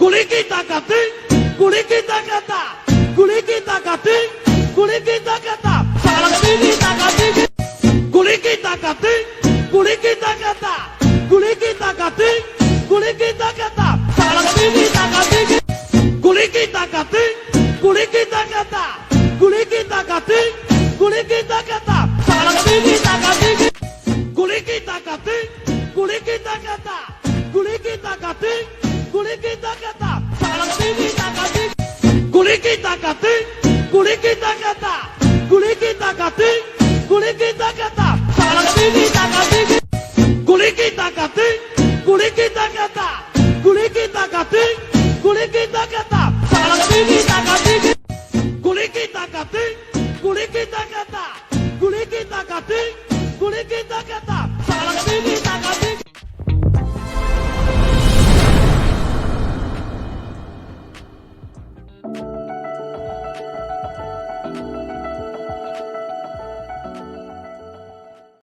Kulit kita kating, kulit kita kata, kulit kita kating, kulit kita kata. Salam kita kating, kulit kita kating, kulit kita kata, kulit kita kating, kulit kita kata. Salam kita kating, kulit kita kating, kulit kita kata, kulit kita kating, kulit kita kata. Salam kita kating, kulit kita kating, kulit kita kata, kulit kita kating, kulit kita kata. Salam kita kating, kulit kita kating, kulit kita kata, kulit kita kating, kulit kita kata. Salam kita kating, kulit kita kating, kulit kita kata, kulit kita kating.